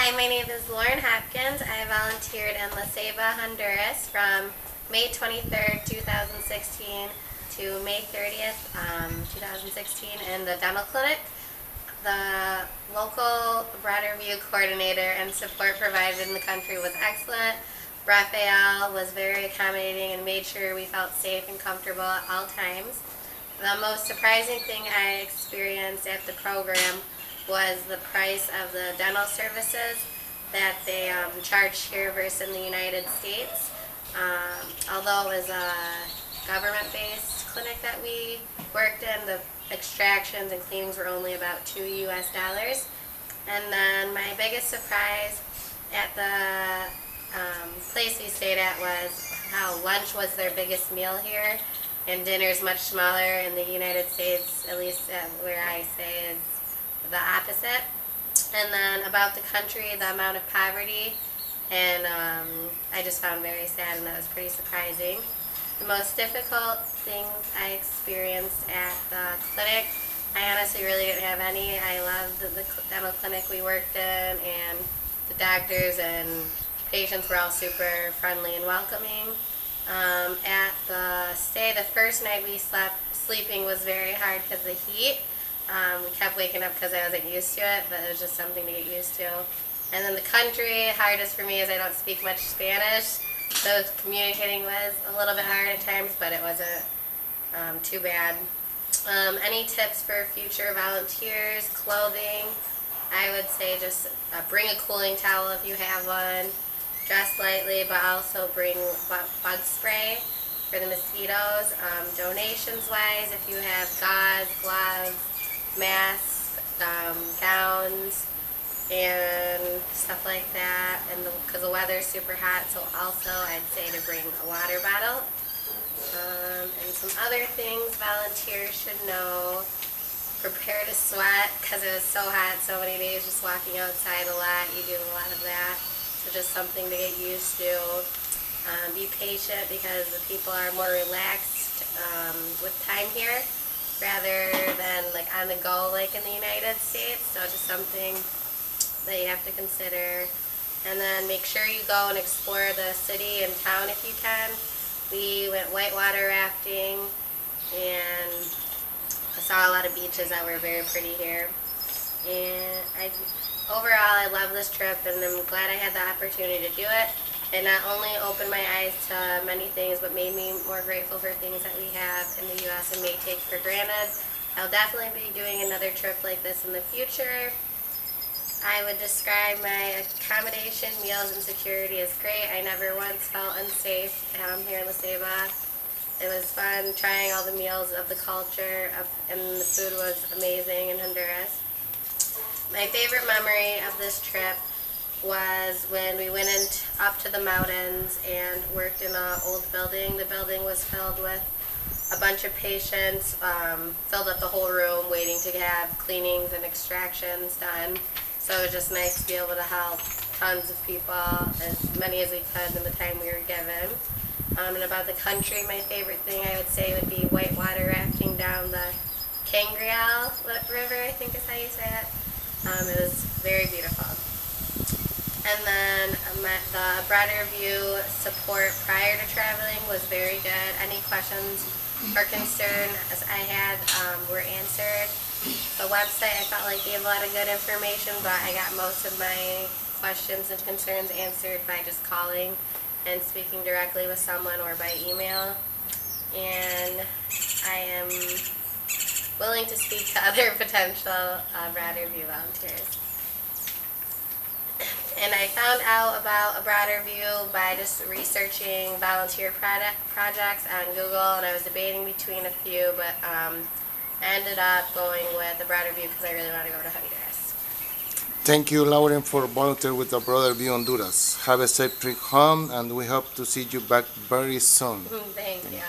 Hi, my name is Lauren Hopkins. I volunteered in La Ceiba, Honduras from May 23rd, 2016 to May 30th, 2016 in the dental clinic. The local broader view coordinator and support provided in the country was excellent. Raphael was very accommodating and made sure we felt safe and comfortable at all times. The most surprising thing I experienced at the program was the price of the dental services that they charged here versus in the United States. Although it was a government-based clinic that we worked in, the extractions and cleanings were only about $2 US. And then my biggest surprise at the place we stayed at was how lunch was their biggest meal here, and dinner is much smaller. In the United States, at least where I stay, is the opposite. And then about the country, the amount of poverty, and I just found very sad, and that was pretty surprising. The most difficult things I experienced at the clinic, I honestly really didn't have any. I loved the dental clinic we worked in, and the doctors and patients were all super friendly and welcoming. At the stay, the first night we sleeping was very hard because of the heat. We kept waking up because I wasn't used to it, but it was just something to get used to. And then the country, hardest for me is I don't speak much Spanish, so communicating was a little bit hard at times, but it wasn't too bad. Any tips for future volunteers? Clothing, I would say just bring a cooling towel if you have one. Dress lightly, but also bring bug spray for the mosquitoes. Donations-wise, if you have gauze, gloves, masks, gowns, and stuff like that, and because the weather's super hot, so also I'd say to bring a water bottle. And some other things volunteers should know: prepare to sweat, because it was so hot so many days, just walking outside a lot, you do a lot of that, so just something to get used to. Be patient, because the people are more relaxed with time here, rather than like on the go like in the United States, so just something that you have to consider. And then make sure you go and explore the city and town if you can. We went whitewater rafting, and I saw a lot of beaches that were very pretty here. And overall I love this trip, and I'm glad I had the opportunity to do it. It not only opened my eyes to many things, but made me more grateful for things that we have in the U.S. and may take for granted. I'll definitely be doing another trip like this in the future. I would describe my accommodation, meals, and security as great. I never once felt unsafe here in La Ceiba. It was fun trying all the meals of the culture, and the food was amazing in Honduras. My favorite memory of this trip was when we went up to the mountains and worked in an old building. The building was filled with a bunch of patients, filled up the whole room waiting to have cleanings and extractions done. So it was just nice to be able to help tons of people, as many as we could in the time we were given. And about the country, my favorite thing I would say would be whitewater rafting down the Cangreal River, I think is how you say it. It was very beautiful. And then the broader view support prior to traveling was very good. Any questions or concerns I had were answered. The website, I felt like gave a lot of good information, but I got most of my questions and concerns answered by just calling and speaking directly with someone or by email. And I am willing to speak to other potential broader view volunteers. And I found out about a broader view by just researching volunteer projects on Google, and I was debating between a few, but I ended up going with the broader view because I really want to go to Honduras. Thank you, Lauren, for volunteering with the Broader View Honduras. Have a safe trip home, and we hope to see you back very soon. Thank you.